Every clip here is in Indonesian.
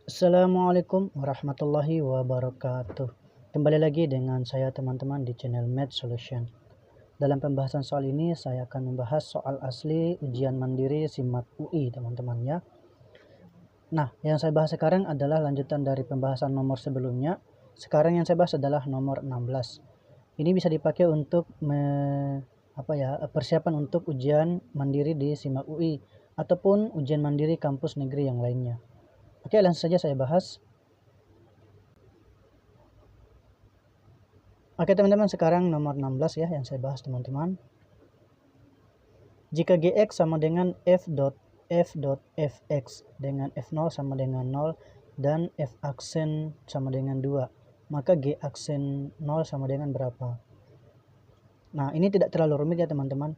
Assalamualaikum warahmatullahi wabarakatuh. Kembali lagi dengan saya teman-teman di channel Math Solution. Dalam pembahasan soal ini saya akan membahas soal asli ujian mandiri SIMAK UI teman-teman ya. Nah, yang saya bahas sekarang adalah lanjutan dari pembahasan nomor sebelumnya. Sekarang yang saya bahas adalah nomor 16. Ini bisa dipakai untuk persiapan untuk ujian mandiri di SIMAK UI ataupun ujian mandiri kampus negeri yang lainnya. Oke, langsung saja saya bahas. Oke teman-teman, sekarang nomor 16 ya yang saya bahas teman-teman. Jika Gx sama dengan f.fx dengan f0 sama dengan 0 dan f aksen sama dengan 2, maka G aksen 0 sama dengan berapa? Nah, ini tidak terlalu rumit ya teman-teman.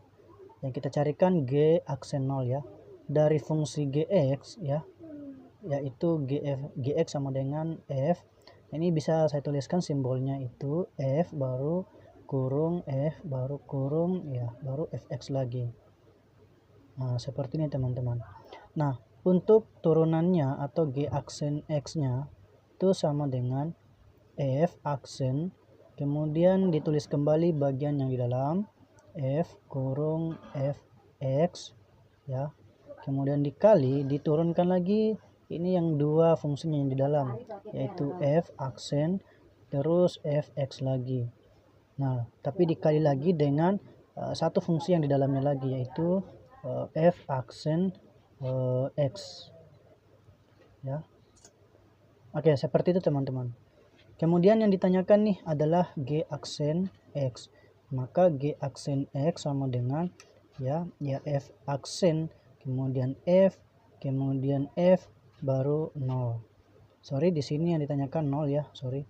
Yang kita carikan G aksen 0 ya. Dari fungsi Gx ya, yaitu Gx sama dengan f. Ini bisa saya tuliskan simbolnya itu f baru kurung f baru kurung ya baru fx lagi. Nah, seperti ini teman-teman. Nah, untuk turunannya atau g aksen x-nya itu sama dengan f aksen, kemudian ditulis kembali bagian yang di dalam f kurung fx ya. Kemudian dikali, diturunkan lagi ini yang dua fungsinya yang di dalam, yaitu f aksen terus fx lagi. Nah, tapi dikali lagi dengan satu fungsi yang di dalamnya lagi, yaitu f aksen x ya. Oke, seperti itu teman-teman. Kemudian yang ditanyakan nih adalah g aksen x. Maka g aksen x sama dengan ya f aksen kemudian f kemudian f baru 0. Sorry, di sini yang ditanyakan 0 ya, sorry.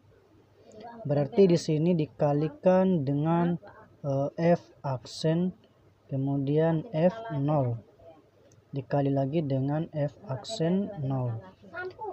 Berarti di sini dikalikan dengan f aksen kemudian f 0 dikali lagi dengan f aksen 0.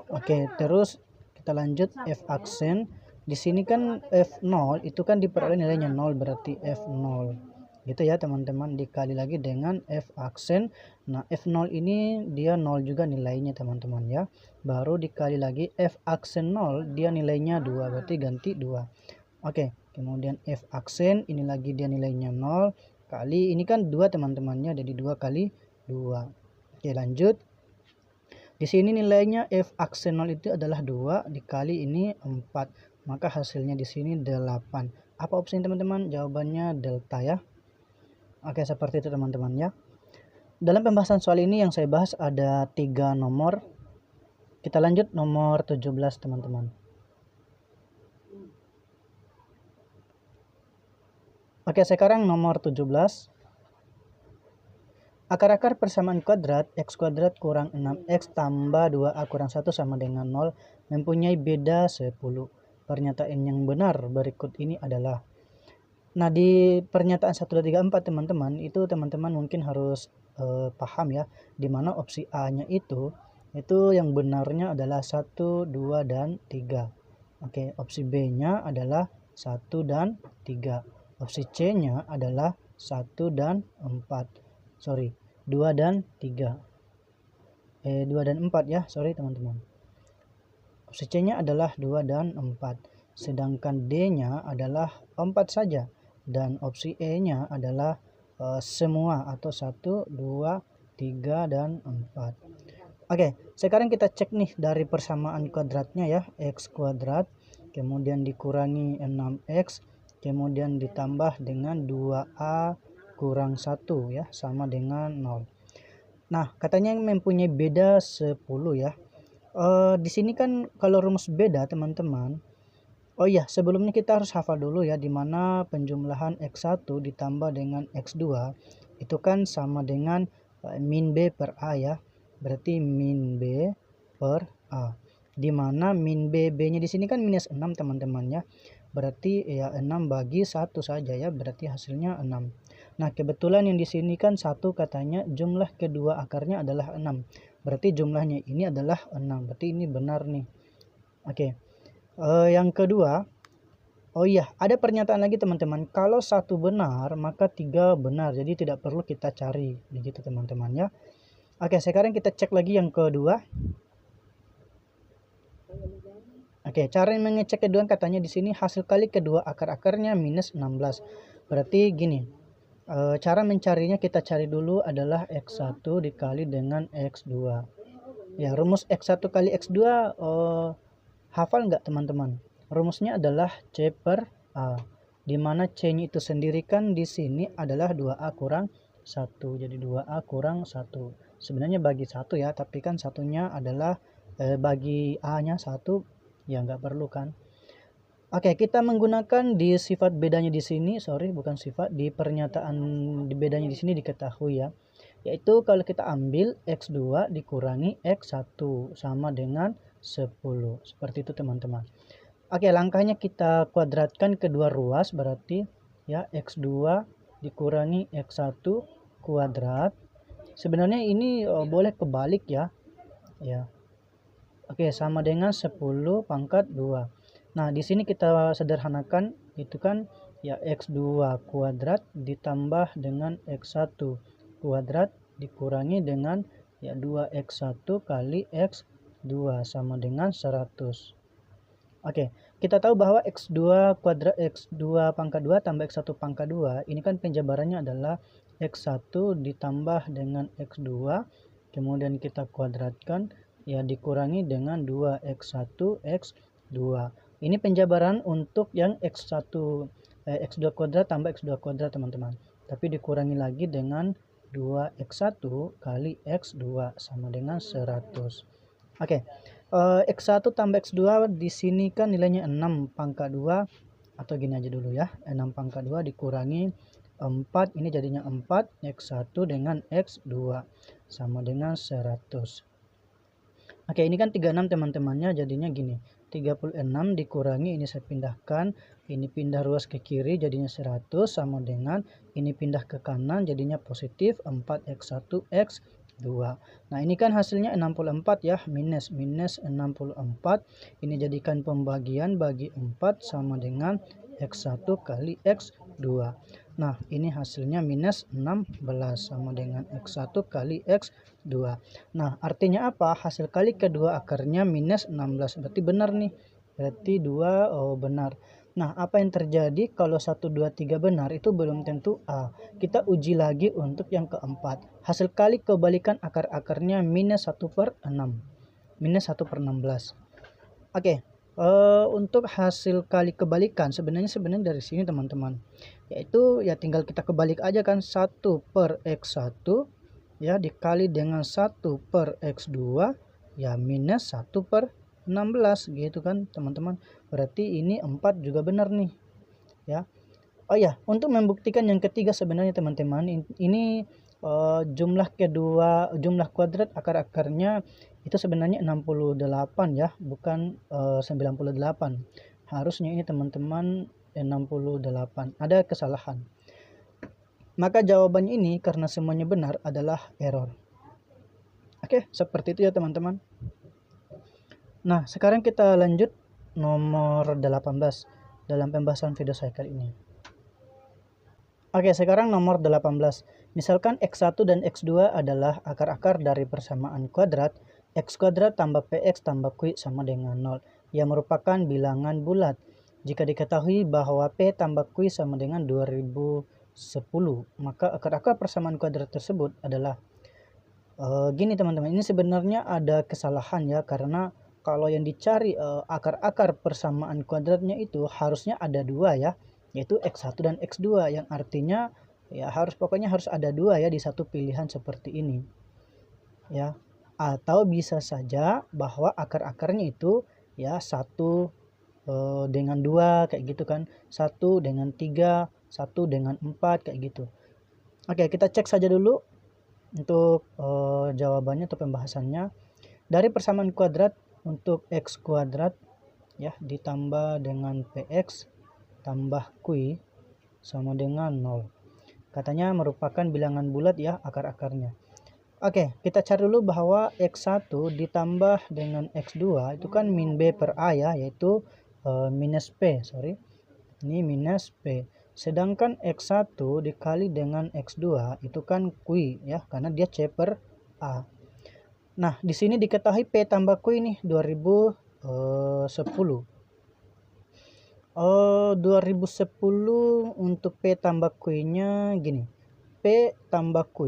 Oke, terus kita lanjut f aksen. Di sini kan f0 itu kan diperoleh nilainya 0, berarti f0 gitu ya teman-teman, dikali lagi dengan f aksen. Nah, f0 ini dia 0 juga nilainya teman-teman ya, baru dikali lagi f aksen 0, dia nilainya 2, berarti ganti 2. Oke, kemudian f aksen ini lagi dia nilainya 0 kali ini kan 2 teman-temannya, jadi 2 kali 2. Oke, lanjut. Di sini nilainya f aksen 0 itu adalah 2 dikali ini 4, maka hasilnya di sini 8. Apa opsinya teman-teman? Jawabannya delta ya. Oke, seperti itu teman-teman ya. Dalam pembahasan soal ini yang saya bahas ada 3 nomor. Kita lanjut nomor 17 teman-teman. Oke, sekarang nomor 17. Akar-akar persamaan kuadrat x kuadrat kurang 6x tambah 2a kurang 1 sama dengan 0 mempunyai beda 10. Pernyataan yang benar berikut ini adalah. Nah, di pernyataan 1, 2, 3, 4 teman-teman, itu teman-teman mungkin harus paham ya, dimana opsi A-nya itu yang benarnya adalah 1, 2, dan 3. Oke, opsi B-nya adalah 1 dan 3. Opsi C-nya adalah 1 dan 4. Sorry, 2 dan 3. 2 dan 4 ya, sorry teman-teman. Opsi C-nya adalah 2 dan 4. Sedangkan D-nya adalah 4 saja. Dan opsi E-nya adalah semua atau 1, 2, 3, dan 4. Oke, sekarang kita cek nih dari persamaan kuadratnya ya. X kuadrat, kemudian dikurangi 6x, kemudian ditambah dengan 2a kurang 1 ya, sama dengan 0. Nah, katanya mempunyai beda 10 ya. Di sini kan kalau rumus beda teman-teman, oh iya, sebelumnya kita harus hafal dulu ya, dimana penjumlahan X1 ditambah dengan X2 itu kan sama dengan min B per A ya. Berarti min B per A. Dimana min B-nya di sini kan minus 6 teman-teman ya. Berarti ya 6 bagi 1 saja ya, berarti hasilnya 6. Nah, kebetulan yang di sini kan 1 katanya jumlah kedua akarnya adalah 6. Berarti jumlahnya ini adalah 6. Berarti ini benar nih. Oke. Yang kedua, oh iya, ada pernyataan lagi teman-teman, kalau 1 benar maka 3 benar, jadi tidak perlu kita cari begitu teman-teman ya. Oke, sekarang kita cek lagi yang kedua. Oke, cara mengecek kedua katanya di sini hasil kali kedua akar-akarnya minus 16. Berarti gini, cara mencarinya kita cari dulu adalah X1 dikali dengan X2. Ya, rumus X1 kali X2 hafal nggak teman-teman? Rumusnya adalah C per A, dimana C-nya itu sendiri kan di sini adalah 2A kurang 1. Jadi 2A kurang 1. Sebenarnya bagi 1 ya, tapi kan satunya adalah bagi A-nya 1. Ya nggak perlu kan. Oke, kita menggunakan di sifat bedanya di sini, bukan sifat, di pernyataan di bedanya di sini diketahui ya, yaitu kalau kita ambil X2 dikurangi X1 sama dengan 10, seperti itu teman-teman. Oke, langkahnya kita kuadratkan kedua ruas, berarti ya X2 dikurangi X1 kuadrat. Sebenarnya ini boleh kebalik ya. Oke, sama dengan 10 pangkat 2. Nah, di sini kita sederhanakan, itu kan ya X2 kuadrat ditambah dengan X1 kuadrat dikurangi dengan ya 2X1 kali X2 sama dengan 100. Oke, kita tahu bahwa X2 kuadrat X2 pangkat 2 tambah X1 pangkat 2, ini kan penjabarannya adalah X1 ditambah dengan X2, kemudian kita kuadratkan, ya dikurangi dengan 2X1 X2. Ini penjabaran untuk yang X2 kuadrat tambah X2 kuadrat teman-teman. Tapi dikurangi lagi dengan 2X1 kali X2 sama dengan 100. Oke, X1 tambah X2 di sini kan nilainya 6 pangkat 2, atau gini aja dulu ya, 6 pangkat 2 dikurangi 4, ini jadinya 4, X1 dengan X2 sama dengan 100. Oke, ini kan 36 teman-temannya, jadinya gini, 36 dikurangi, ini saya pindahkan, ini pindah ruas ke kiri jadinya 100 sama dengan ini pindah ke kanan jadinya positif 4X1 X2. Nah, ini kan hasilnya 64 ya, minus 64. Ini jadikan pembagian bagi 4 sama dengan X1 kali X2. Nah, ini hasilnya minus 16 sama dengan X1 kali X2. Nah, artinya apa? Hasil kali kedua akarnya minus 16. Berarti benar nih. Berarti 2 benar. Nah, apa yang terjadi kalau 1, 2, 3 benar? Itu belum tentu A. Kita uji lagi untuk yang keempat. Hasil kali kebalikan akar-akarnya minus 1 per 6. Minus 1 per 16. Oke. Untuk hasil kali kebalikan sebenarnya dari sini teman-teman, yaitu ya tinggal kita kebalik aja kan, 1 per X1 ya dikali dengan 1 per X2 ya minus 1 per 16 gitu kan teman-teman. Berarti ini 4 juga benar nih ya. Oh ya, untuk membuktikan yang ketiga sebenarnya teman-teman, ini jumlah kuadrat akar-akarnya itu sebenarnya 68 ya, bukan 98. Harusnya ini teman-teman 68. Ada kesalahan. Maka jawabannya ini karena semuanya benar adalah error. Oke, seperti itu ya teman-teman. Nah, sekarang kita lanjut nomor 18 dalam pembahasan video saya kali ini. Oke, sekarang nomor 18. Misalkan X1 dan X2 adalah akar-akar dari persamaan kuadrat X kuadrat tambah PX tambah Q sama dengan 0, yang merupakan bilangan bulat. Jika diketahui bahwa P tambah Q sama dengan 2010, maka akar-akar persamaan kuadrat tersebut adalah gini teman-teman, ini sebenarnya ada kesalahan ya, karena kalau yang dicari akar-akar persamaan kuadratnya itu harusnya ada 2 ya, yaitu X1 dan X2, yang artinya ya pokoknya harus ada 2 ya di satu pilihan seperti ini ya. Atau bisa saja bahwa akar-akarnya itu ya 1 dengan 2 kayak gitu kan, 1 dengan 3, 1 dengan 4 kayak gitu. Oke, kita cek saja dulu untuk jawabannya atau pembahasannya. Dari persamaan kuadrat untuk X kuadrat ya ditambah dengan PX tambah Q sama dengan 0. Katanya merupakan bilangan bulat ya akar-akarnya. Oke, kita cari dulu bahwa X1 ditambah dengan X2 itu kan min B per A ya, yaitu minus P, ini minus P. Sedangkan X1 dikali dengan X2 itu kan Q ya, karena dia C per A. Nah, di sini diketahui P tambah Q ini 2010 2010 untuk P tambah Q nya gini, P tambah Q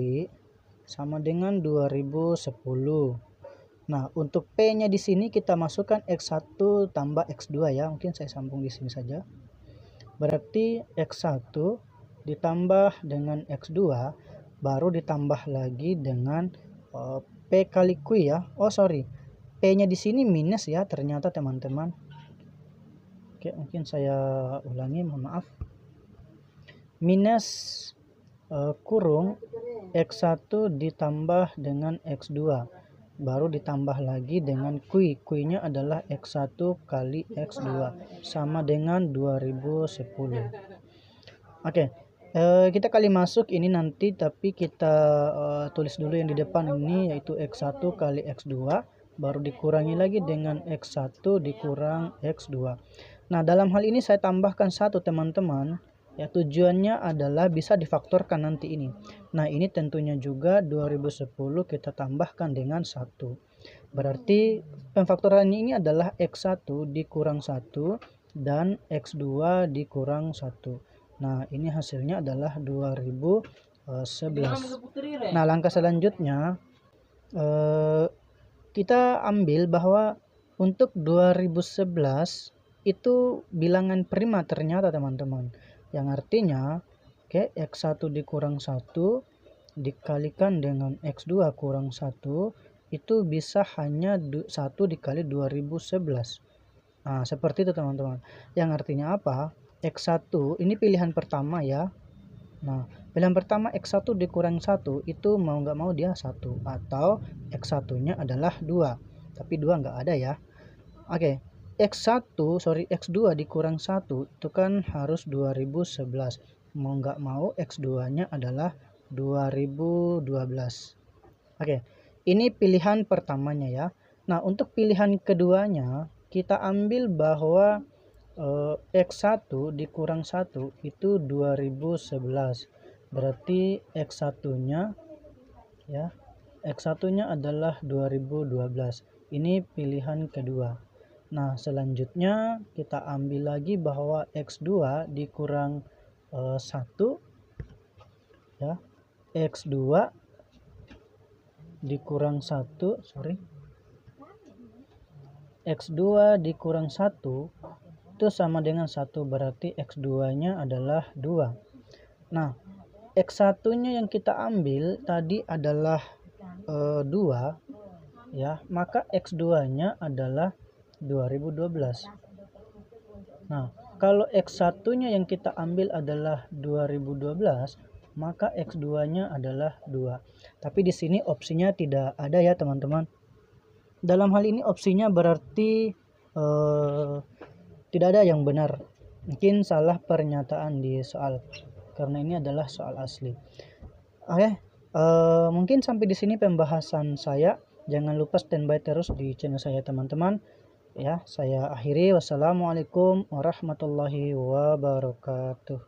sama dengan 2010. Nah, untuk P nya di sini kita masukkan X1 tambah X2 ya. Mungkin saya sambung di sini saja. Berarti X1 ditambah dengan X2 baru ditambah lagi dengan P kali Q ya. Oh sorry, P nya di sini minus ya ternyata teman-teman. Oke, mungkin saya ulangi, mohon maaf. Minus kurung X1 ditambah dengan X2 baru ditambah lagi dengan Q nya adalah X1 kali X2 sama dengan 2010. Oke, kita kali masuk ini nanti, tapi kita tulis dulu yang di depan ini, yaitu X1 kali X2 baru dikurangi lagi dengan X1 dikurang X2. Nah, dalam hal ini saya tambahkan satu teman-teman, ya tujuannya adalah bisa difaktorkan nanti ini. Nah, ini tentunya juga 2010 kita tambahkan dengan 1. Berarti pemfaktorannya ini adalah X1 dikurang 1 dan X2 dikurang 1. Nah, ini hasilnya adalah 2011. Nah, langkah selanjutnya kita ambil bahwa untuk 2011 itu bilangan prima ternyata teman-teman. Yang artinya X1 dikurang 1 dikalikan dengan X2 kurang 1 itu bisa hanya 1 dikali 2011. Nah, seperti itu teman-teman. Yang artinya apa? X1 ini pilihan pertama ya. Nah, pilihan pertama X1 dikurang 1 itu mau nggak mau dia 1, atau X1 nya adalah 2, tapi 2 nggak ada ya. Oke, X2 dikurang 1 itu kan harus 2011, mau nggak mau X2 nya adalah 2012. Oke, ini pilihan pertamanya ya. Nah, untuk pilihan keduanya kita ambil bahwa X1 dikurang 1 itu 2011. Berarti X1 nya ya, X1 nya adalah 2012. Ini pilihan kedua. Nah, selanjutnya kita ambil lagi bahwa X2 dikurang 1 ya. X2 dikurang 1, X2 dikurang 1 itu sama dengan 1, berarti X2 nya adalah 2. Nah, X1 nya yang kita ambil tadi adalah 2 ya, maka X2 nya adalah 2012. Nah, kalau X1 nya yang kita ambil adalah 2012, maka X2 nya adalah 2. Tapi di sini opsinya tidak ada ya teman-teman. Dalam hal ini opsinya berarti tidak ada yang benar. Mungkin salah pernyataan di soal, karena ini adalah soal asli. Oke, mungkin sampai di sini pembahasan saya. Jangan lupa standby terus di channel saya teman-teman. Ya, saya akhiri. Wassalamualaikum warahmatullahi wabarakatuh.